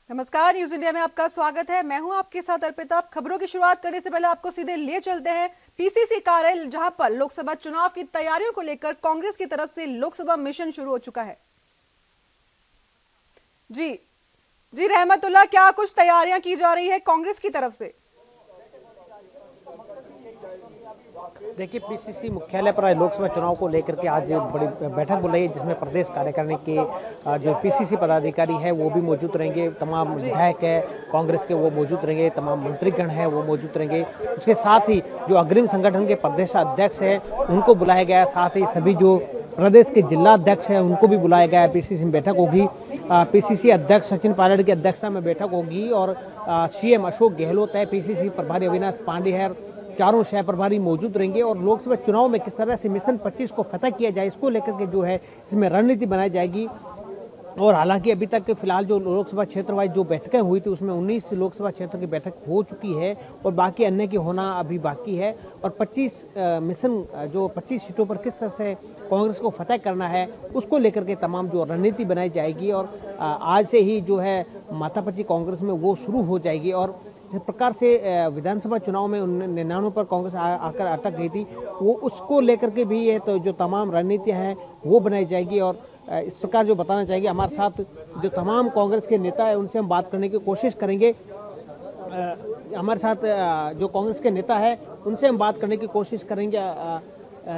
नमस्कार, news India में आपका स्वागत है। मैं हूं आपके साथ अर्पिता। खबरों की शुरुआत करने से पहले आपको सीधे ले चलते हैं पीसीसी कार्यालय, जहां पर लोकसभा चुनाव की तैयारियों को लेकर कांग्रेस की तरफ से लोकसभा मिशन शुरू हो चुका है। जी जी रहमतुल्लाह, क्या कुछ तैयारियां की जा रही है कांग्रेस की तरफ से? देखिए, पीसीसी मुख्यालय पर आज लोकसभा चुनाव को लेकर के आज बड़ी बैठक बुलाई है, जिसमें प्रदेश कार्यकारिणी के जो पीसीसी पदाधिकारी है वो भी मौजूद रहेंगे। तमाम विधायक है कांग्रेस के वो मौजूद रहेंगे, तमाम मंत्रीगण है वो मौजूद रहेंगे। उसके साथ ही जो अग्रिम संगठन के प्रदेश अध्यक्ष है उनको बुलाया गया है। साथ ही सभी जो प्रदेश के जिला अध्यक्ष है उनको भी बुलाया गया है। पीसीसी में बैठक होगी। पीसीसी अध्यक्ष सचिन पायलट की अध्यक्षता में बैठक होगी और सीएम अशोक गहलोत है, पीसीसी प्रभारी अविनाश पांडे है, चारों शहर प्रभारी मौजूद रहेंगे। और लोकसभा चुनाव में किस तरह से मिशन 25 को फतह किया जाए, इसको लेकर के जो है इसमें रणनीति बनाई जाएगी। और हालांकि अभी तक फिलहाल जो लोकसभा क्षेत्र वाइज जो बैठकें हुई थी उसमें 19 लोकसभा क्षेत्र की बैठक हो चुकी है और बाकी अन्य की होना अभी बाकी है। और 25 मिशन जो 25 सीटों पर किस तरह से कांग्रेस को फतह करना है उसको लेकर के तमाम जो रणनीति बनाई जाएगी। और आज से ही जो है माथापच्ची कांग्रेस में वो शुरू हो जाएगी। और जिस प्रकार से विधानसभा चुनाव में 99 पर कांग्रेस आकर अटक गई थी, वो उसको लेकर के भी ये तो जो तमाम रणनीतियां हैं वो बनाई जाएगी। और इस प्रकार जो बताना चाहिए, हमारे साथ जो तमाम कांग्रेस के नेता है उनसे हम बात करने की कोशिश करेंगे। हमारे साथ जो कांग्रेस के नेता है उनसे हम बात करने की कोशिश करेंगे।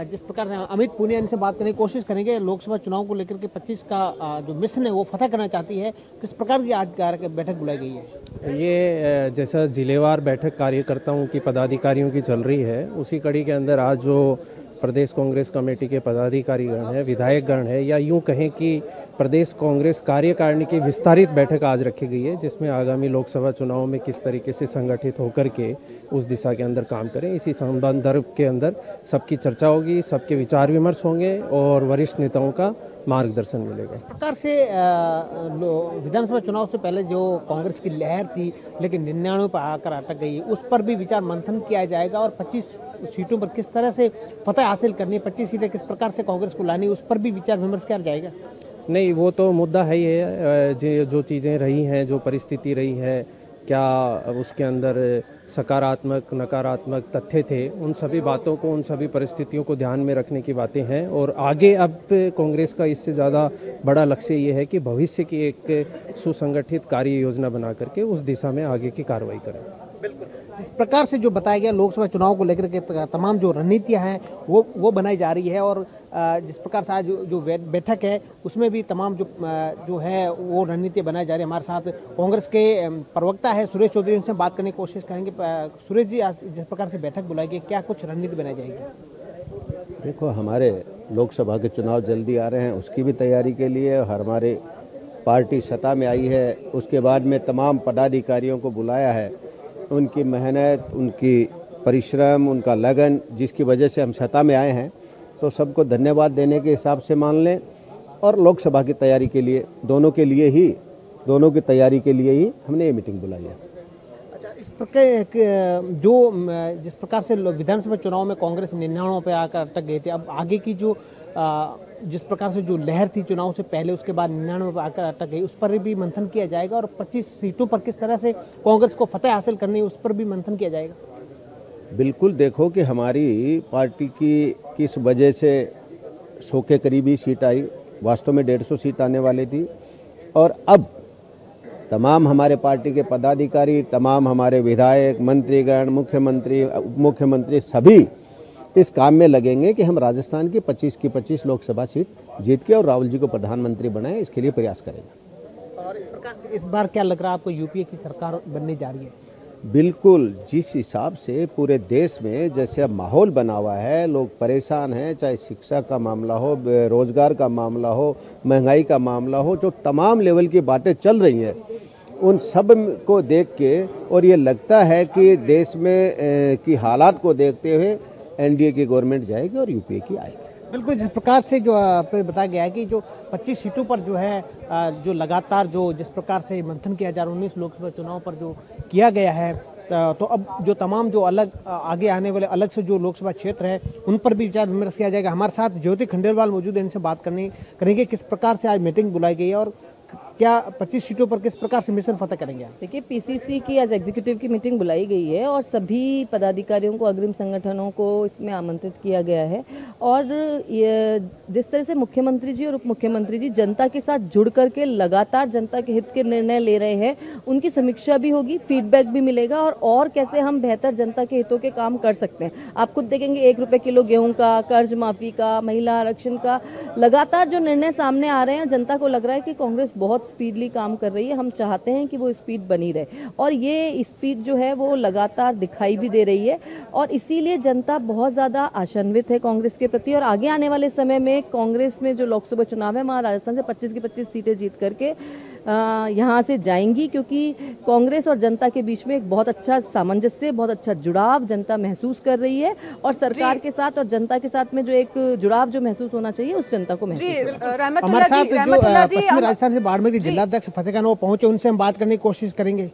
जिस प्रकार से अमित पुनिया, इनसे बात करने की कोशिश करेंगे। लोकसभा चुनाव को लेकर के 25 का जो मिशन है वो फतह करना चाहती है, किस प्रकार की आज बैठक बुलाई गई है? ये जैसा जिलेवार बैठक कार्यकर्ताओं की पदाधिकारियों की चल रही है, उसी कड़ी के अंदर आज जो प्रदेश कांग्रेस कमेटी के पदाधिकारीगण है, विधायकगण है, या यूं कहें कि प्रदेश कांग्रेस कार्यकारिणी की विस्तारित बैठक आज रखी गई है, जिसमें आगामी लोकसभा चुनाव में किस तरीके से संगठित होकर के उस दिशा के अंदर काम करें, इसी संदर्भ के अंदर सबकी चर्चा होगी, सबके विचार विमर्श होंगे और वरिष्ठ नेताओं का मार्गदर्शन मिलेगा। इस प्रकार से विधानसभा चुनाव से पहले जो कांग्रेस की लहर थी लेकिन 99 पर आकर अटक गई, उस पर भी विचार मंथन किया जाएगा। और 25 सीटों पर किस तरह से फतह हासिल करनी, 25 सीटें किस प्रकार से कांग्रेस को लानी, उस पर भी विचार विमर्श किया जाएगा। नहीं, वो तो मुद्दा है ही है। जो चीज़ें रही हैं, जो परिस्थिति रही है, क्या उसके अंदर सकारात्मक नकारात्मक तथ्य थे, उन सभी बातों को, उन सभी परिस्थितियों को ध्यान में रखने की बातें हैं। और आगे अब कांग्रेस का इससे ज़्यादा बड़ा लक्ष्य ये है कि भविष्य की एक सुसंगठित कार्य योजना बना करके उस दिशा में आगे की कार्रवाई करें। बिल्कुल, इस प्रकार से जो बताया गया लोकसभा चुनाव को लेकर के तमाम जो रणनीतियां हैं वो बनाई जा रही है। और जिस प्रकार से आज जो बैठक है उसमें भी तमाम जो है वो रणनीति बनाई जा रही है। हमारे साथ कांग्रेस के प्रवक्ता है सुरेश चौधरी, उनसे बात करने की कोशिश करेंगे। सुरेश जी, आज जिस प्रकार से बैठक बुलाई गई, क्या कुछ रणनीति बनाई जाएगी? देखो, हमारे लोकसभा के चुनाव जल्दी आ रहे हैं, उसकी भी तैयारी के लिए हमारे पार्टी सत्ता में आई है। उसके बाद में तमाम पदाधिकारियों को बुलाया है। उनकी मेहनत, उनकी परिश्रम, उनका लगन, जिसकी वजह से हम सत्ता में आए हैं, तो सबको धन्यवाद देने के हिसाब से मान लें। और लोकसभा की तैयारी के लिए, दोनों की तैयारी के लिए ही हमने ये मीटिंग बुलाई है। अच्छा, इस प्रकार जिस प्रकार से विधानसभा चुनाव में कांग्रेस 99 पे आकर अटक गए थे, अब आगे की जो जिस प्रकार से जो लहर थी चुनाव से पहले, उसके बाद 99 पर आकर अटक गई, उस पर भी मंथन किया जाएगा। और 25 सीटों पर किस तरह से कांग्रेस को फतह हासिल करनी है, उस पर भी मंथन किया जाएगा। बिल्कुल, देखो कि हमारी पार्टी की किस वजह से 100 के करीब ही सीट आई। वास्तव में 150 सीट आने वाली थी। और अब तमाम हमारे पार्टी के पदाधिकारी, तमाम हमारे विधायक, मंत्रीगण, मुख्यमंत्री, उप मुख्यमंत्री सभी इस काम में लगेंगे कि हम राजस्थान की 25 की 25 लोकसभा सीट जीत के और राहुल जी को प्रधानमंत्री बनाएं, इसके लिए प्रयास करेंगे। और इस प्रकार इस बार क्या लग रहा है आपको, यूपीए की सरकार बनने जा रही है? बिल्कुल, जिस हिसाब से पूरे देश में जैसे अब माहौल बना हुआ है, लोग परेशान हैं, चाहे शिक्षा का मामला हो, रोजगार का मामला हो, महंगाई का मामला हो, जो तमाम लेवल की बातें चल रही हैं, उन सब को देख के और ये लगता है कि देश में की हालात को देखते हुए एनडीए की गवर्नमेंट जाएगी और यूपीए की आएगी। बिल्कुल, जिस प्रकार से जो बताया गया है कि जो 25 सीटों पर जो है जो लगातार जिस प्रकार से मंथन किया जा रहा है 19 लोकसभा चुनाव पर जो किया गया है, तो अब जो तमाम जो अलग आगे आने वाले अलग से जो लोकसभा क्षेत्र है उन पर भी विचार विमर्श किया जाएगा। हमारे साथ ज्योति खंडेलवाल मौजूद है, इनसे बात करेंगे किस प्रकार से आज मीटिंग बुलाई गई है और क्या 25 सीटों पर किस प्रकार से मिशन फतेह करेंगे आप? देखिए, पीसीसी की आज एग्जीक्यूटिव की मीटिंग बुलाई गई है और सभी पदाधिकारियों को, अग्रिम संगठनों को इसमें आमंत्रित किया गया है। और जिस तरह से मुख्यमंत्री जी और उप मुख्यमंत्री जी जनता के साथ जुड़ करके लगातार जनता के हित के निर्णय ले रहे हैं, उनकी समीक्षा भी होगी, फीडबैक भी मिलेगा और कैसे हम बेहतर जनता के हितों के काम कर सकते हैं। आप खुद देखेंगे 1 रुपये किलो गेहूं का, कर्ज माफी का, महिला आरक्षण का, लगातार जो निर्णय सामने आ रहे हैं, जनता को लग रहा है कि कांग्रेस बहुत स्पीडली काम कर रही है। हम चाहते हैं कि वो स्पीड बनी रहे और ये स्पीड जो है वो लगातार दिखाई भी दे रही है और इसीलिए जनता बहुत ज़्यादा आशान्वित है कांग्रेस के प्रति। और आगे आने वाले समय में कांग्रेस में जो लोकसभा चुनाव है, वहाँ राजस्थान से 25 की 25 सीटें जीत करके यहाँ से जाएंगी, क्योंकि कांग्रेस और जनता के बीच में एक बहुत अच्छा सामंजस्य, बहुत अच्छा जुड़ाव जनता महसूस कर रही है और सरकार के साथ और जनता के साथ में जो एक जुड़ाव जो महसूस होना चाहिए, उस जनता को महसूस हमारे साथ जो पश्चिमी राजस्थान से बाड़मेर के जिलाध्यक्ष फतेह खान वो पहुंचे, उनसे हम बात करने की कोशिश करेंगे।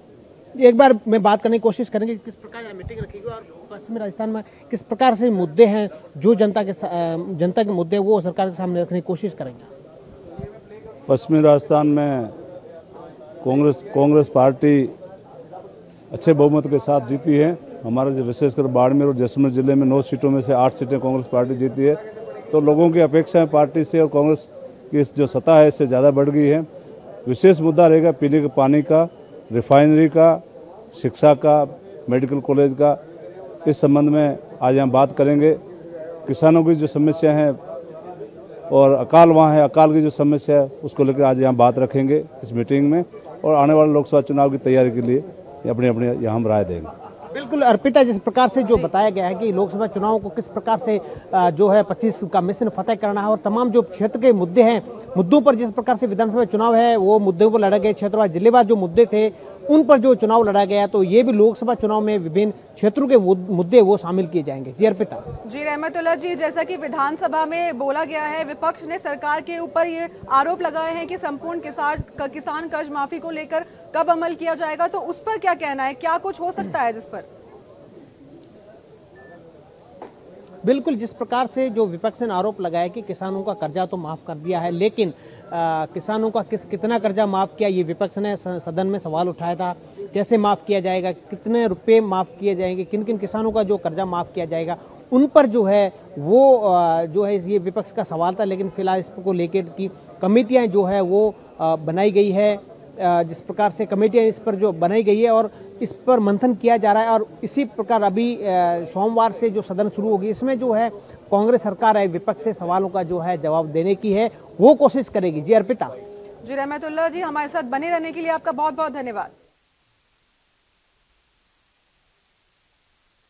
एक बार मैं बात करने की कोशिश करेंगे किस प्रकार मीटिंग रखेगी और पश्चिमी राजस्थान में किस प्रकार से मुद्दे हैं जो जनता के मुद्दे वो सरकार के सामने रखने की कोशिश करेंगे। पश्चिमी राजस्थान में कांग्रेस पार्टी अच्छे बहुमत के साथ जीती है। हमारे विशेषकर बाड़मेर और जैसलमेर जिले में 9 सीटों में से 8 सीटें कांग्रेस पार्टी जीती है। तो लोगों की अपेक्षाएं पार्टी से और कांग्रेस की जो सत्ता है इससे ज़्यादा बढ़ गई है। विशेष मुद्दा रहेगा पीने के पानी का, रिफाइनरी का, शिक्षा का, मेडिकल कॉलेज का। इस संबंध में आज हम बात करेंगे। किसानों की जो समस्या है और अकाल वहाँ है, अकाल की जो समस्या है उसको लेकर आज यहाँ बात रखेंगे इस मीटिंग में और आने वाले लोकसभा चुनाव की तैयारी के लिए अपने यहाँ हम राय देंगे। बिल्कुल अर्पिता, जिस प्रकार से जो बताया गया है कि लोकसभा चुनाव को किस प्रकार से जो है 25 का मिशन फतेह करना है और तमाम जो क्षेत्र के मुद्दे हैं, मुद्दों पर जिस प्रकार से विधानसभा चुनाव है वो मुद्दों पर लड़ा गया, क्षेत्रवार जिलेवार जो मुद्दे थे उन पर जो चुनाव लड़ा गया, तो ये भी लोकसभा चुनाव में विभिन्न क्षेत्रों के मुद्दे वो शामिल किए जाएंगे। जी अर्पिता। जी रहमतुल्लाह जी, जैसा कि विधानसभा में बोला गया है, विपक्ष ने सरकार के ऊपर ये आरोप लगाए हैं कि संपूर्ण किसान कर्ज माफी को लेकर कब अमल किया जाएगा, तो उस पर क्या कहना है, क्या कुछ हो सकता है जिस पर? बिल्कुल, जिस प्रकार से जो विपक्ष ने आरोप लगाया कि किसानों का कर्जा तो माफ कर दिया है, लेकिन किसानों का कितना कर्जा माफ किया, ये विपक्ष ने सदन में सवाल उठाया था। कैसे माफ किया जाएगा, कितने रुपए माफ किए जाएंगे, किन किन किसानों का जो कर्जा माफ किया जाएगा, उन पर जो है वो जो है ये विपक्ष का सवाल था। लेकिन फिलहाल इसको लेकर की कमेटियां जो है वो बनाई गई है, जिस प्रकार से कमेटियां इस पर जो बनाई गई है और इस पर मंथन किया जा रहा है। और इसी प्रकार अभी सोमवार से जो सदन शुरू होगी, इसमें जो है कांग्रेस सरकार है विपक्ष से सवालों का जो है जवाब देने की है वो कोशिश करेगी। जी अर्पिता। जी रहमतुल्लाह जी, हमारे साथ बने रहने के लिए आपका बहुत बहुत धन्यवाद।